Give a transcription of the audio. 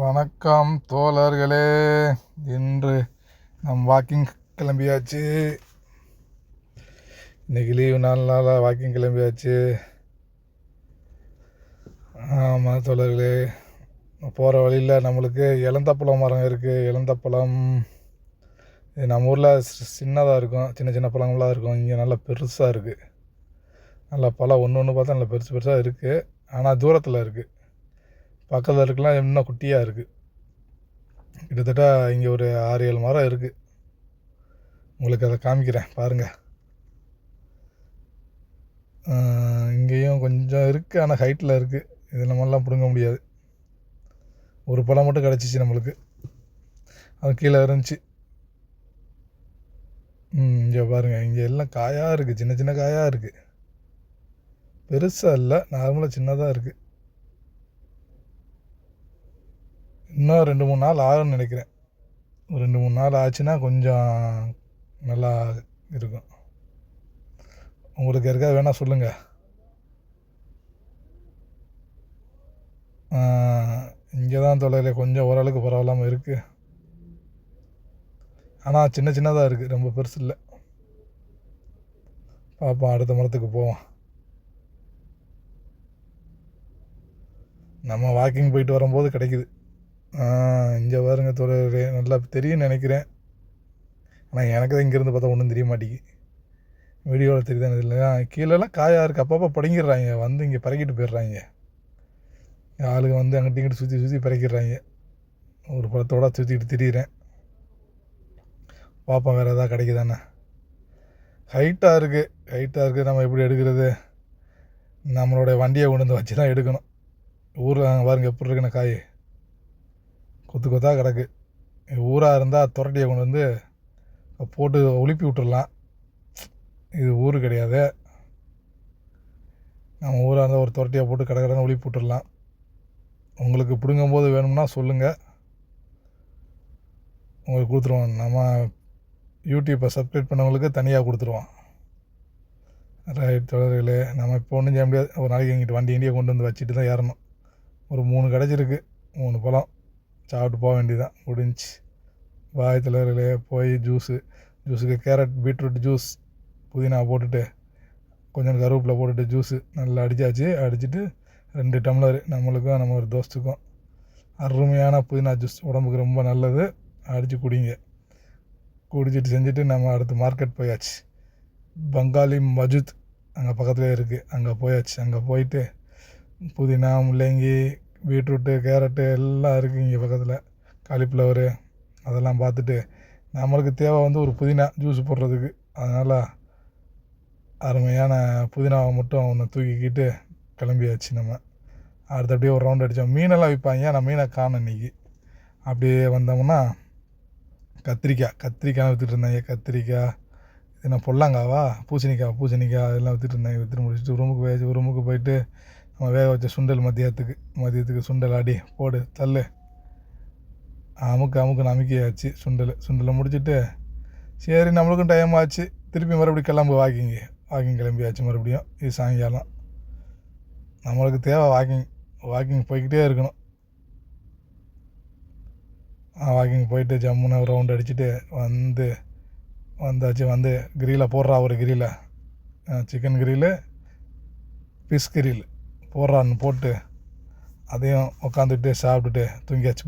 வணக்கம் தோழர்களே. இன்று நம் வாக்கிங் கிளம்பியாச்சு. இன்றைக்கி லீவு 4 நாளாக வாக்கிங் கிளம்பியாச்சு. ஆமாம் தோழர்களே, போகிற வழியில் நம்மளுக்கு இளந்தப்பழம் மரம் இருக்குது. இளந்தப்பழம் இது நம்ம ஊரில் சின்னதாக இருக்கும், சின்ன சின்ன பழங்களாக இருக்கும். இங்கே நல்லா பெருசாக இருக்குது. நல்லா பழம் ஒன்று பார்த்தா நல்லா பெருசு பெருசாக இருக்குது. ஆனால் தூரத்தில் இருக்குது. பக்கத்தில் இருக்கலாம் இன்னும் குட்டியாக இருக்குது. கிட்டத்தட்ட இங்கே ஒரு 6-7 மரம் இருக்குது. உங்களுக்கு அதை காமிக்கிறேன் பாருங்கள். இங்கேயும் கொஞ்சம் இருக்குது, ஆனால் ஹைட்டில் இருக்குது. இது நம்மளாம் பிடுங்க முடியாது. ஒரு பழம் மட்டும் கிடச்சிச்சு நம்மளுக்கு, அது கீழே இருந்துச்சு. இங்கே பாருங்கள், இங்கே எல்லாம் காயாக இருக்குது, சின்ன சின்ன காயாக இருக்குது. பெருசாக இல்லை, நார்மலாக சின்னதாக இருக்குது. இன்னும் 2-3 நாள் ஆகும்னு நினைக்கிறேன். ஒரு 2-3 நாள் ஆச்சுன்னா கொஞ்சம் நல்லா இருக்கும். உங்களுக்கு யாருக்காவது வேணால் சொல்லுங்கள். இங்கே தான் தொலைல கொஞ்சம் ஓரளவுக்கு பரவாயில்லாமல் இருக்குது. ஆனால் சின்ன சின்னதாக இருக்குது, ரொம்ப பெருசு இல்லை. பார்ப்போம், அடுத்த மரத்துக்கு போவோம். நம்ம வாக்கிங் போயிட்டு வரும்போது கிடைக்குது. இங்கே பாருங்க தோழர்களே, நல்லா தெரியும்னு நினைக்கிறேன். ஆனால் எனக்கு தான் இங்கேருந்து பார்த்தா ஒன்றும் தெரிய மாட்டேங்குது. வீடியோவில் தெரியுதானது இல்லையா? கீழெல்லாம் காயாக இருக்குது. அப்பப்போ படங்கிடுறாங்க, வந்து இங்கே பறக்கிட்டு போயிடுறாங்க. ஆளுங்க வந்து அங்கிட்ட இங்கிட்ட சுற்றி சுற்றி பறக்கிடுறாங்க. ஒரு பழத்தோடு சுற்றிக்கிட்டு திரியிறேன். பார்ப்போம் வேறு எதாவது கிடைக்குதானே. ஹைட்டாக இருக்குது. நம்ம எப்படி எடுக்கிறது? நம்மளுடைய வண்டியை கொண்டு வந்து வச்சு தான் எடுக்கணும். ஊரில் நாங்கள் பாருங்கள் எப்படி இருக்குன்னு காய் கொத்து கொத்தாக கிடக்கு. ஊராக இருந்தால் துரட்டியை கொண்டு வந்து போட்டு உலுப்பி விட்டுடலாம். இது ஊர் கிடையாது. நம்ம ஊராக இருந்தால் ஒரு துரட்டியை போட்டு கடற்கடன்னு உலுப்பி விட்டுடலாம். உங்களுக்கு பிடுங்கும்போது வேணும்னா சொல்லுங்கள், உங்களுக்கு கொடுத்துருவோம். நம்ம யூடியூப்பை சப்ஸ்கிரைப் பண்ணவங்களுக்கு தனியாக கொடுத்துருவோம். ரைட் தொடர்களே, நம்ம இப்போ ஒன்றும் செய்ய முடியாது. ஒரு நாளைக்கு எங்கிட்ட வண்டியை கொண்டு வந்து வச்சுட்டு தான் ஏறணும். ஒரு 3 கிடச்சிருக்கு, 3 பழம் சாப்பிட்டு போக வேண்டியதான், முடிஞ்சு. பாய் தலைவர்களே. போய் ஜூஸுக்கு கேரட் பீட்ரூட் ஜூஸ், புதினா போட்டுட்டு கொஞ்சம் கருவேப்பிலை போட்டுட்டு ஜூஸு நல்லா அடிச்சிட்டு 2 டம்ளர் நம்மளுக்கும் நம்ம ஒரு தோஸ்துக்கும் அருமையான புதினா ஜூஸ், உடம்புக்கு ரொம்ப நல்லது. அடித்து குடிங்க. குடிச்சிட்டு செஞ்சுட்டு நம்ம அடுத்து மார்க்கெட் போயாச்சு. பங்காளி மஜூத் அங்கே பக்கத்துலேயே இருக்குது, அங்கே போயாச்சு. அங்கே போயிட்டு புதினா, முள்ளங்கி, பீட்ரூட்டு, கேரட்டு எல்லாம் இருக்குது இங்கே பக்கத்தில். காலிஃப்ளவரு அதெல்லாம் பார்த்துட்டு நம்மளுக்கு தேவை வந்து ஒரு புதினா ஜூஸ் போடுறதுக்கு. அதனால் அருமையான புதினாவை மட்டும் ஒன்று தூக்கிக்கிட்டு கிளம்பியாச்சு. நம்ம அடுத்து அப்படியே ஒரு ரவுண்ட் அடித்தோம். மீனெல்லாம் விற்பாங்க, நான் மீனை காணோம் இன்றைக்கி. அப்படியே வந்தோம்னா கத்திரிக்காய் விற்றுட்டு இருந்தாங்க. கத்திரிக்காய் என்ன பொல்லாங்காவா, பூசணிக்காய் அதெல்லாம் விற்றுட்டு இருந்தாங்க. விற்றுட்டு முடிச்சுட்டு ரூமுக்கு போயிட்டு நம்ம வேக வச்ச சுண்டல் மதியத்துக்கு சுண்டல் அடி போடு தள்ளு அமுக்குன்னு அமுக்கியாச்சு. சுண்டலை முடிச்சுட்டு சரி நம்மளுக்கும் டைம் ஆச்சு, திருப்பி மறுபடியும் வாக்கிங் கிளம்பியாச்சு. மறுபடியும் இது சாயங்காலம். நம்மளுக்கு தேவை வாக்கிங் போய்கிட்டே இருக்கணும். வாக்கிங் போயிட்டு ஜம்முன்னு ஒரு ரவுண்ட் அடிச்சுட்டு வந்தாச்சு. வந்து கிரியில் போடுறா, ஒரு கிரியில் சிக்கன் கிரில், ஃபிஷ் கிரில் போடுறான்னு போட்டு அதையும் உட்காந்துட்டு சாப்பிட்டுட்டு தூங்கியாச்சு.